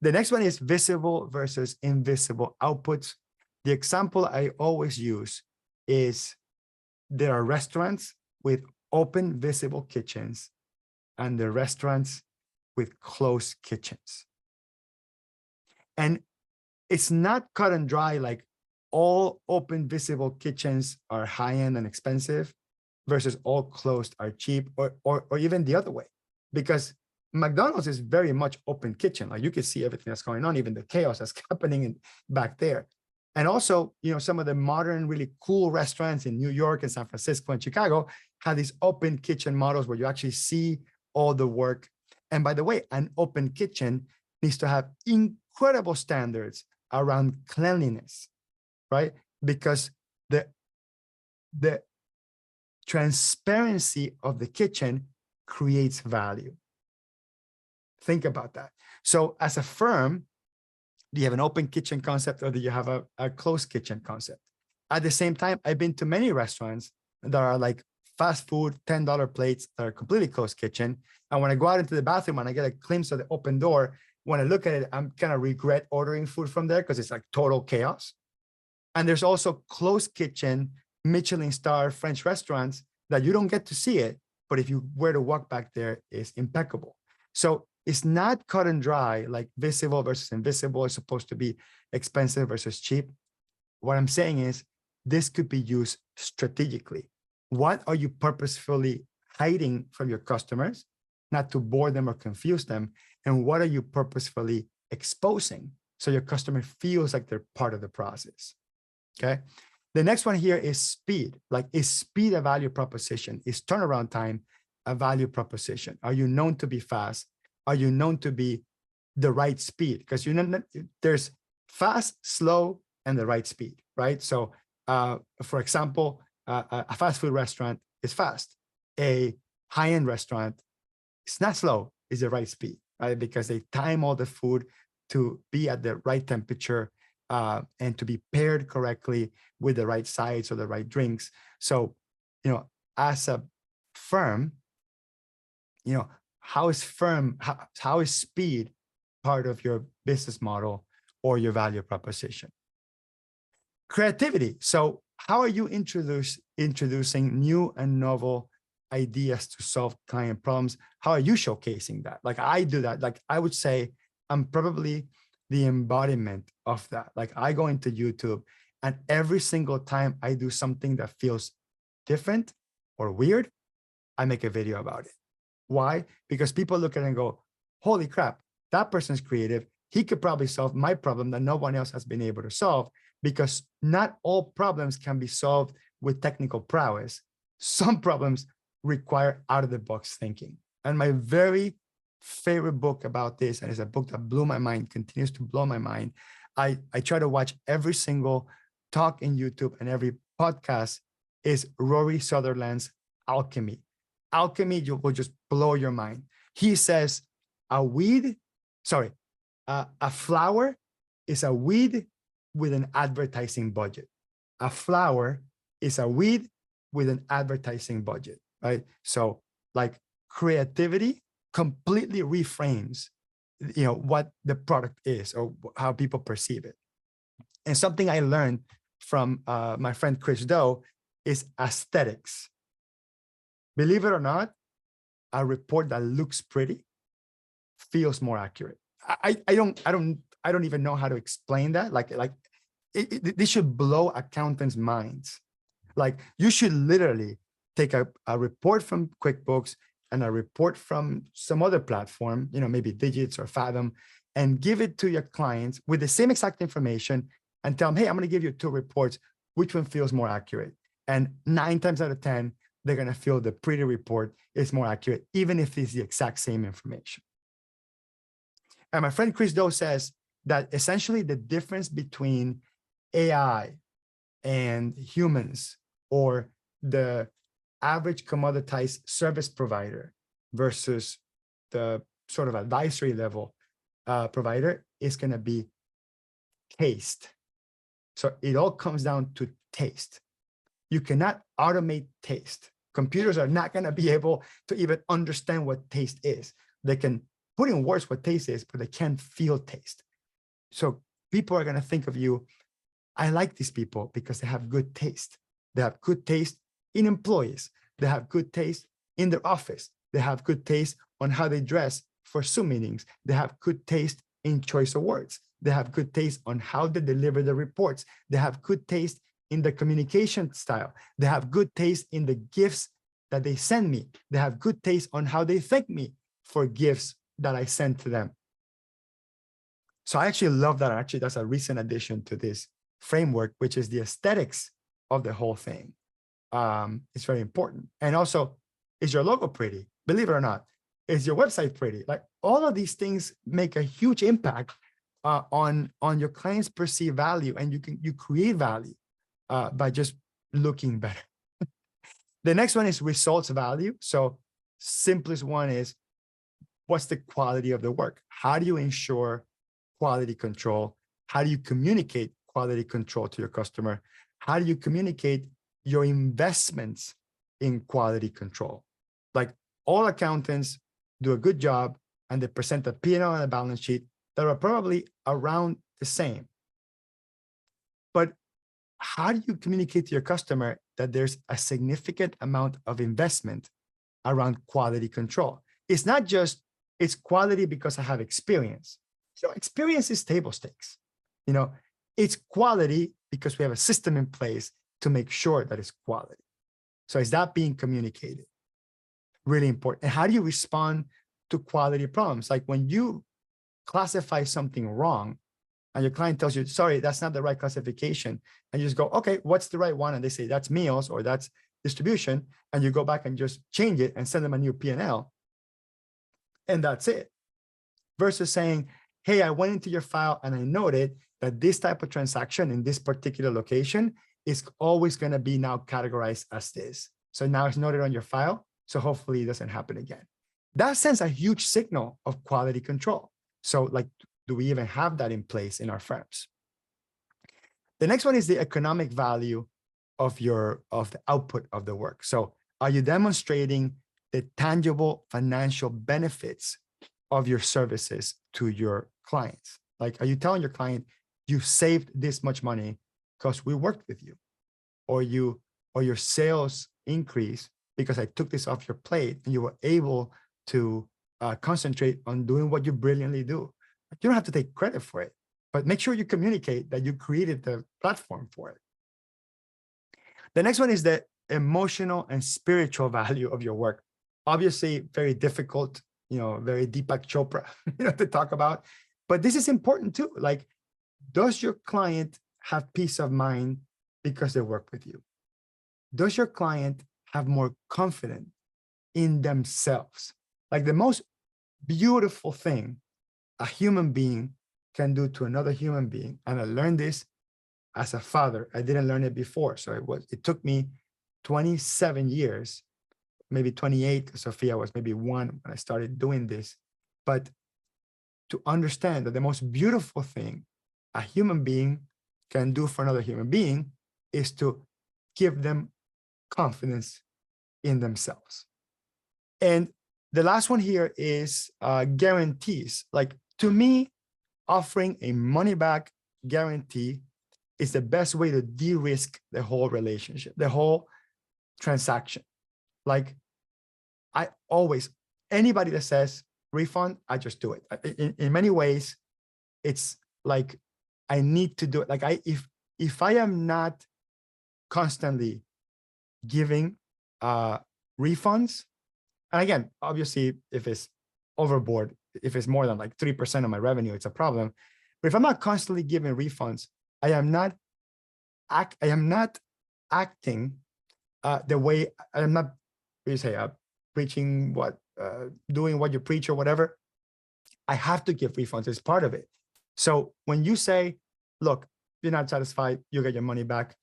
The next one is visible versus invisible outputs. The example I always use is there are restaurants with open, visible kitchens and the restaurants with closed kitchens. And it's not cut and dry like all open, visible kitchens are high-end and expensive versus all closed are cheap, or even the other way. Because McDonald's is very much open kitchen. Like you can see everything that's going on, even the chaos that's happening back there. And also, some of the modern, really cool restaurants in New York and San Francisco and Chicago have these open kitchen models where you actually see all the work. And by the way, an open kitchen needs to have incredible standards around cleanliness, right? Because the transparency of the kitchen creates value. Think about that. So as a firm, do you have an open kitchen concept or do you have a closed kitchen concept? At the same time, I've been to many restaurants that are like fast food, $10 plates that are completely closed kitchen. And when I go out into the bathroom and I get a glimpse of the open door, when I look at it, I'm kind of regret ordering food from there because it's like total chaos. And there's also closed kitchen, Michelin star French restaurants that you don't get to see it, but if you were to walk back there, it's impeccable. So it's not cut and dry, like visible versus invisible is supposed to be expensive versus cheap. What I'm saying is this could be used strategically. What are you purposefully hiding from your customers, not to bore them or confuse them? And what are you purposefully exposing so your customer feels like they're part of the process? Okay. The next one here is speed. Like, is speed a value proposition? Is turnaround time a value proposition? Are you known to be fast? Are you known to be the right speed? Because there's fast, slow, and the right speed, right? So, for example, a fast food restaurant is fast. A high-end restaurant, it's not slow, it's the right speed, right? Because they time all the food to be at the right temperature and to be paired correctly with the right sides or the right drinks. So, as a firm, how is speed part of your business model or your value proposition? Creativity. So how are you introducing new and novel ideas to solve client problems? How are you showcasing that? Like I do that. Like I would say I'm probably the embodiment of that. Like I go into YouTube and every single time I do something that feels different or weird, I make a video about it. Why? Because people look at it and go, holy crap, that person's creative. He could probably solve my problem that no one else has been able to solve, because not all problems can be solved with technical prowess. Some problems require out-of-the-box thinking. And my very favorite book about this, and it's a book that blew my mind, continues to blow my mind. I try to watch every single talk in YouTube and every podcast, is Rory Sutherland's Alchemy. Alchemy will just blow your mind. He says a flower is a weed with an advertising budget. A flower is a weed with an advertising budget, right? So like creativity completely reframes what the product is or how people perceive it. And something I learned from my friend Chris Do is aesthetics. Believe it or not, a report that looks pretty feels more accurate. I don't even know how to explain that. This should blow accountants' minds. Like, you should literally take a report from QuickBooks and a report from some other platform, maybe Digits or Fathom, and give it to your clients with the same exact information and tell them, hey, I'm going to give you 2 reports. Which one feels more accurate? And 9 times out of 10, they're going to feel the pretty report is more accurate, even if it's the exact same information. And my friend Chris Do says that essentially the difference between AI and humans, or the average commoditized service provider versus the sort of advisory level provider, is going to be taste. So it all comes down to taste. You cannot automate taste. Computers are not going to be able to even understand what taste is. They can put in words what taste is, but they can't feel taste. So people are going to think of you, I like these people because they have good taste. They have good taste in employees. They have good taste in their office. They have good taste on how they dress for Zoom meetings. They have good taste in choice awards. They have good taste on how they deliver the reports. They have good taste in the communication style. They have good taste in the gifts that they send me. They have good taste on how they thank me for gifts that I send to them. So I actually love that. Actually, that's a recent addition to this framework, which is the aesthetics of the whole thing. It's very important. And also, is your logo pretty? Believe it or not, is your website pretty? Like, all of these things make a huge impact on your client's perceived value, and you create value by just looking better. The next one is results value. So simplest one is, what's the quality of the work? How do you ensure quality control? How do you communicate quality control to your customer? How do you communicate your investments in quality control? Like, all accountants do a good job and they present a P&L and a balance sheet that are probably around the same. But how do you communicate to your customer that there's a significant amount of investment around quality control? It's not just, it's quality because I have experience. So experience is table stakes. It's quality because we have a system in place to make sure that it's quality. So is that being communicated? Really important. And how do you respond to quality problems? Like, when you classify something wrong and your client tells you, sorry, that's not the right classification, and you just go, okay, what's the right one? And they say, that's meals or that's distribution. And you go back and just change it and send them a new P&L. And that's it. Versus saying, hey, I went into your file and I noted that this type of transaction in this particular location is always going to be now categorized as this. So now it's noted on your file. So hopefully it doesn't happen again. That sends a huge signal of quality control. So, like, do we even have that in place in our firms? The next one is the economic value of the output of the work. So are you demonstrating the tangible financial benefits of your services to your clients? Like, are you telling your client, you saved this much money because we worked with you, or your sales increased because I took this off your plate and you were able to concentrate on doing what you brilliantly do. You don't have to take credit for it, but make sure you communicate that you created the platform for it. The next one is the emotional and spiritual value of your work. Obviously, very difficult, very Deepak Chopra, to talk about, but this is important too. Like, does your client have peace of mind because they work with you? Does your client have more confidence in themselves? Like, the most beautiful thing a human being can do to another human being, and I learned this as a father. I didn't learn it before. So it took me 27 years, maybe 28. Sophia was maybe 1 when I started doing this. But to understand that the most beautiful thing a human being can do for another human being is to give them confidence in themselves. And the last one here is guarantees. Like, to me, offering a money back guarantee is the best way to de-risk the whole relationship, the whole transaction. Like I always, anybody that says refund, I just do it. In many ways, it's like I need to do it. Like if I am not constantly giving refunds, and again, obviously, if it's overboard, if it's more than like 3% of my revenue, it's a problem. But if I'm not constantly giving refunds, I am not acting the way I'm not, you say, preaching what, doing what you preach or whatever. I have to give refunds. It's part of it. So when you say, look, you're not satisfied, you get your money back,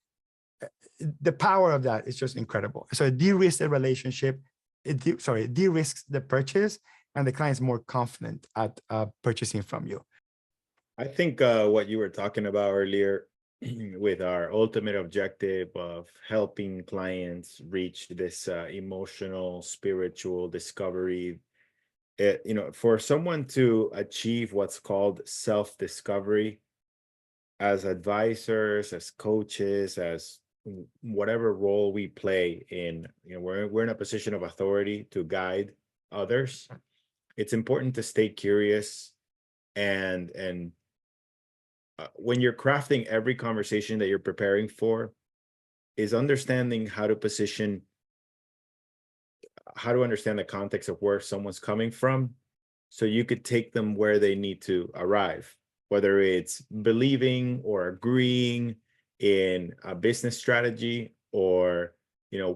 the power of that is just incredible. So it de-risks the relationship, it de-risks the purchase, and the client's more confident at purchasing from you. I think what you were talking about earlier with our ultimate objective of helping clients reach this emotional, spiritual discovery, for someone to achieve what's called self-discovery as advisors, as coaches, as whatever role we play in, we're in a position of authority to guide others. It's important to stay curious and when you're crafting every conversation that you're preparing for, is understanding how to understand the context of where someone's coming from, so you could take them where they need to arrive, whether it's believing or agreeing in a business strategy, or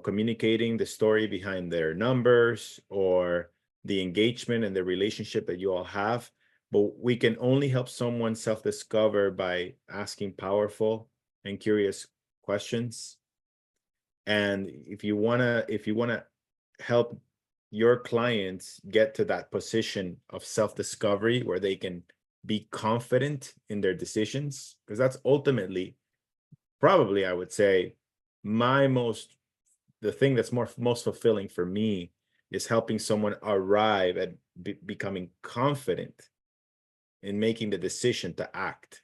communicating the story behind their numbers, or the engagement and the relationship that you all have. But we can only help someone self-discover by asking powerful and curious questions. And if you wanna help your clients get to that position of self-discovery where they can be confident in their decisions, because that's ultimately, probably, I would say, the thing that's most fulfilling for me is helping someone arrive at becoming confident in making the decision to act,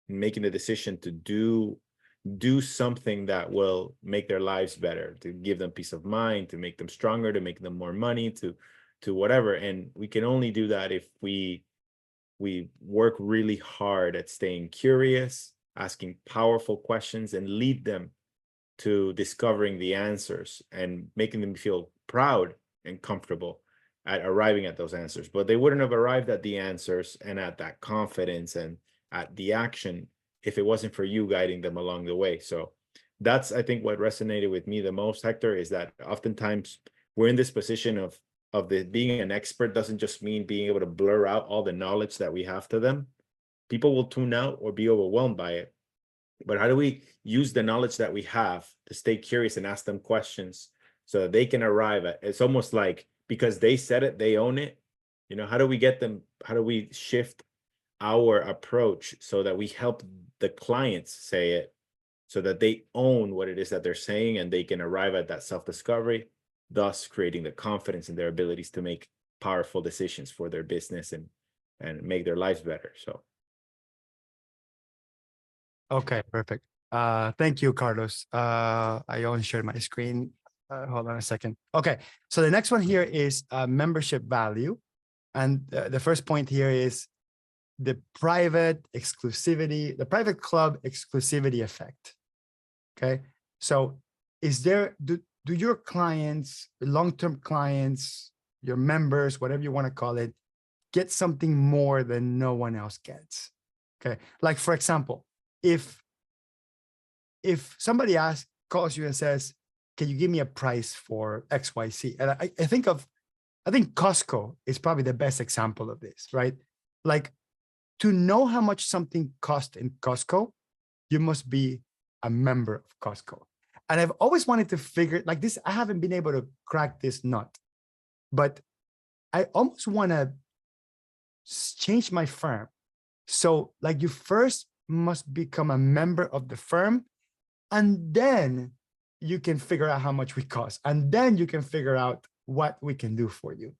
making the decision to do something that will make their lives better, to give them peace of mind, to make them stronger, to make them more money, to whatever. And we can only do that if we work really hard at staying curious, asking powerful questions, and lead them to discovering the answers and making them feel proud and comfortable at arriving at those answers. But they wouldn't have arrived at the answers and at that confidence and at the action if it wasn't for you guiding them along the way. So that's, I think, what resonated with me the most, Hector, is that oftentimes we're in this position of being an expert doesn't just mean being able to blur out all the knowledge that we have to them. People will tune out or be overwhelmed by it. But how do we use the knowledge that we have to stay curious and ask them questions so that they can arrive at, it's almost like, because they said it, they own it. How do we shift our approach so that we help the clients say it, so that they own what it is that they're saying, and they can arrive at that self-discovery, thus creating the confidence in their abilities to make powerful decisions for their business and make their lives better. So. Okay, perfect. Thank you, Carlos. I unshared my screen. Hold on a second. Okay, so the next one here is membership value. And the first point here is the private club exclusivity effect. Okay, so do your clients, long-term clients, your members, whatever you want to call it, get something more than no one else gets? Okay, like for example, if somebody calls you and says, can you give me a price for XYZ? And I think Costco is probably the best example of this, right? Like, to know how much something costs in Costco, you must be a member of Costco. And I've always wanted to figure like this. I haven't been able to crack this nut, but I almost want to change my firm. So like, you first must become a member of the firm, and then you can figure out how much we cost, and then you can figure out what we can do for you.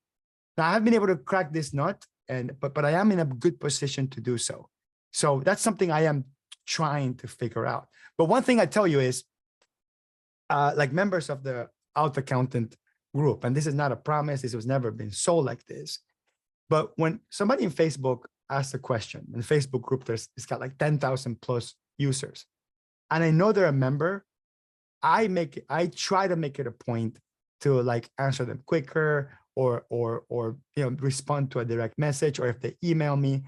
Now, I haven't been able to crack this nut. but I am in a good position to do so. So that's something I am trying to figure out. But one thing I tell you is, like members of the Alt Accountant group, and this is not a promise, this was never been sold like this. But when somebody in Facebook asks a question, in the Facebook group, it's got like 10,000 plus users, and I know they're a member, I try to make it a point to like answer them quicker, or respond to a direct message, or if they email me,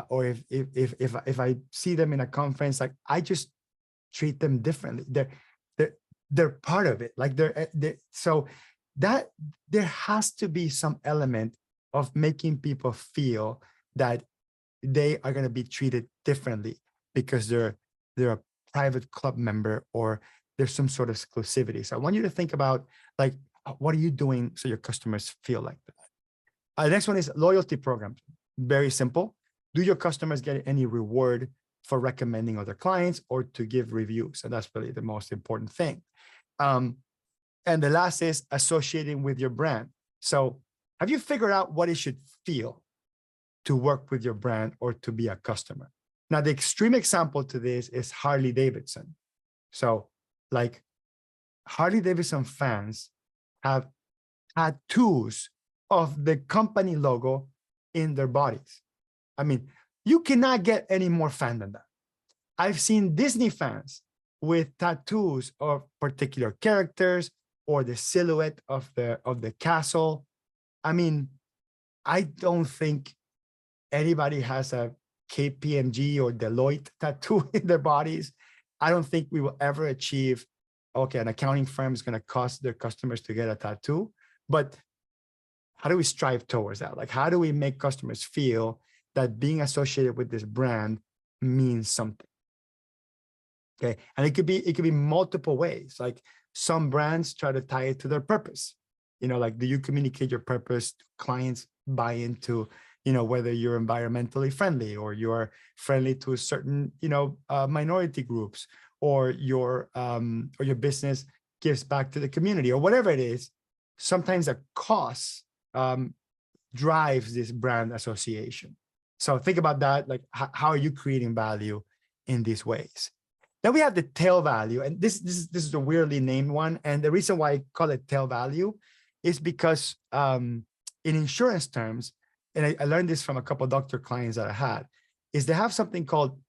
or if I see them in a conference, like I just treat them differently. They're part of it. Like so that there has to be some element of making people feel that they are going to be treated differently because they're a private club member, or there's some sort of exclusivity. So I want you to think about, like, what are you doing so your customers feel like that? The next one is loyalty programs. Very simple. Do your customers get any reward for recommending other clients or to give reviews? And that's really the most important thing. And the last is associating with your brand. So have you figured out what it should feel to work with your brand or to be a customer? Now, the extreme example to this is Harley Davidson. So like Harley Davidson fans have tattoos of the company logo in their bodies. I mean, you cannot get any more fan than that. I've seen Disney fans with tattoos of particular characters or the silhouette of the castle. I mean, I don't think anybody has a KPMG or Deloitte tattoo in their bodies. I don't think we will ever achieve, okay, an accounting firm is going to cost their customers to get a tattoo. But how do we strive towards that? Like, how do we make customers feel that being associated with this brand means something? Okay, and it could be multiple ways. Like some brands try to tie it to their purpose. Like, do you communicate your purpose? Clients buy into, whether you're environmentally friendly or you're friendly to a certain, minority groups, or your business gives back to the community, or whatever it is. Sometimes a cost drives this brand association. So think about that. Like, how are you creating value in these ways? Then we have the tail value, and this is a weirdly named one. And the reason why I call it tail value is because in insurance terms, and I learned this from a couple of doctor clients that I had, is they have something called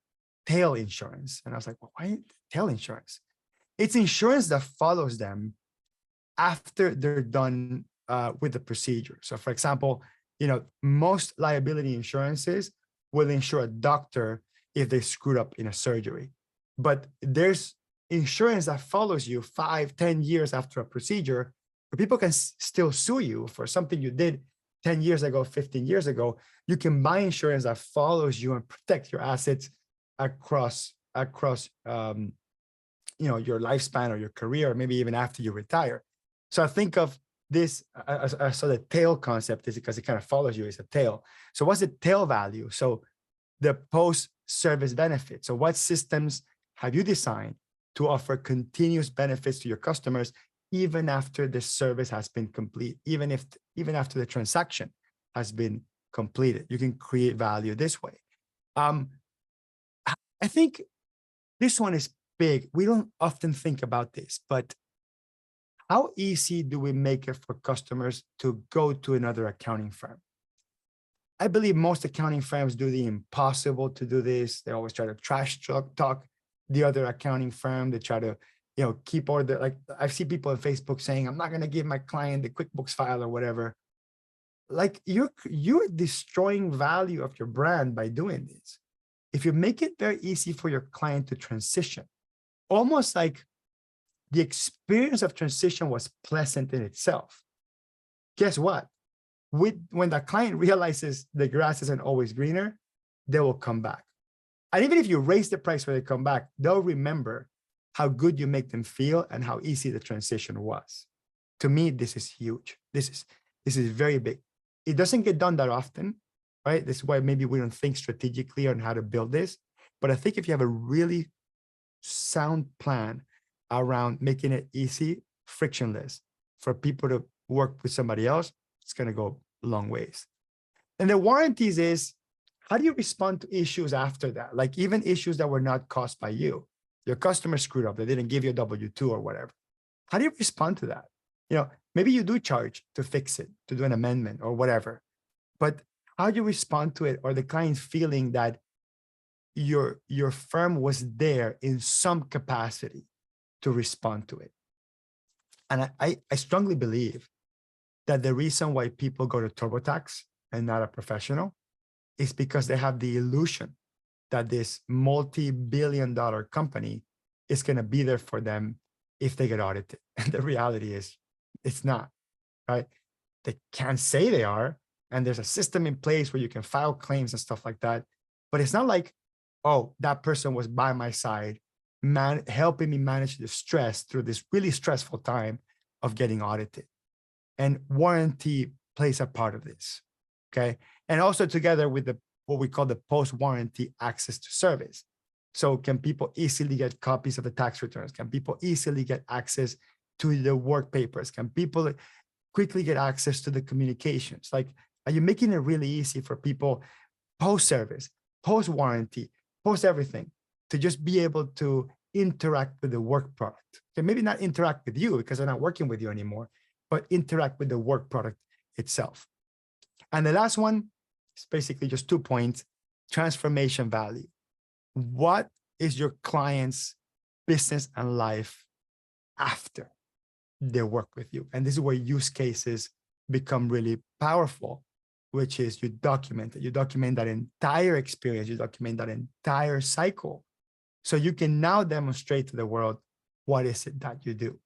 tail insurance. And I was like, well, why tail insurance? It's insurance that follows them after they're done with the procedure. So for example, most liability insurances will insure a doctor if they screwed up in a surgery. But there's insurance that follows you 5-10 years after a procedure, where people can still sue you for something you did 10 years ago, 15 years ago. You can buy insurance that follows you and protect your assets across your lifespan or your career, or maybe even after you retire. So I think of this so the tail concept is because it kind of follows you as a tail. So what's the tail value? So the post-service benefit. So what systems have you designed to offer continuous benefits to your customers even after the service has been complete, even after the transaction has been completed? You can create value this way. I think this one is big. We don't often think about this, but how easy do we make it for customers to go to another accounting firm? I believe most accounting firms do the impossible to do this. They always try to trash talk the other accounting firm. They try to, keep all the, like, I've seen people on Facebook saying, I'm not going to give my client the QuickBooks file or whatever. Like, you're destroying value of your brand by doing this. If you make it very easy for your client to transition, almost like the experience of transition was pleasant in itself, guess what? When the client realizes the grass isn't always greener, they will come back. And even if you raise the price when they come back, they'll remember how good you make them feel and how easy the transition was. To me, this is huge. This is very big. It doesn't get done that often, right? This is why maybe we don't think strategically on how to build this. But I think if you have a really sound plan around making it easy, frictionless for people to work with somebody else, it's going to go a long ways. And the warranties is, how do you respond to issues after that? Like even issues that were not caused by you. Your customer screwed up, they didn't give you a W-2 or whatever. How do you respond to that? Maybe you do charge to fix it, to do an amendment or whatever. But how do you respond to it, or the client feeling that your firm was there in some capacity to respond to it? And I strongly believe that the reason why people go to TurboTax and not a professional is because they have the illusion that this multi-billion-dollar company is going to be there for them if they get audited. And the reality is it's not, right? They can't say they are. And there's a system in place where you can file claims and stuff like that. But it's not like, oh, that person was by my side, helping me manage the stress through this really stressful time of getting audited. And warranty plays a part of this, okay? And also together with what we call the post-warranty access to service. So can people easily get copies of the tax returns? Can people easily get access to the work papers? Can people quickly get access to the communications? Like, are you making it really easy for people post-service, post-warranty, post-everything to just be able to interact with the work product? Okay, maybe not interact with you because they're not working with you anymore, but interact with the work product itself. And the last one is basically just 2 points: transformation value. What is your client's business and life after they work with you? And this is where use cases become really powerful, which is you document it. You document that entire experience. You document that entire cycle. So you can now demonstrate to the world, what is it that you do?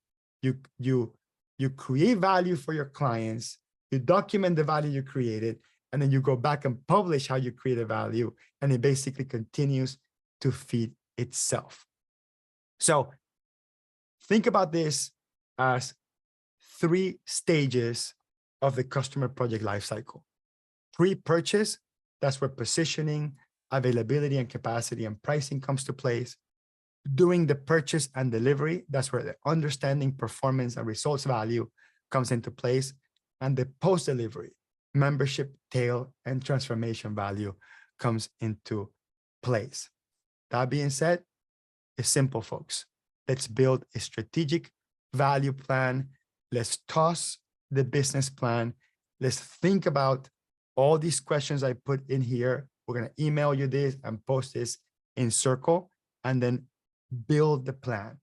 You create value for your clients, you document the value you created, and then you go back and publish how you created value, and it basically continues to feed itself. So think about this as 3 stages of the customer project lifecycle. Pre-purchase, that's where positioning, availability, and capacity and pricing comes to place. During the purchase and delivery, that's where the understanding, performance, and results value comes into place. And the post-delivery, membership, tail, and transformation value comes into place. That being said, it's simple, folks. Let's build a strategic value plan. Let's toss the business plan. Let's think about all these questions I put in here. We're going to email you this and post this in Circle, and then build the plan.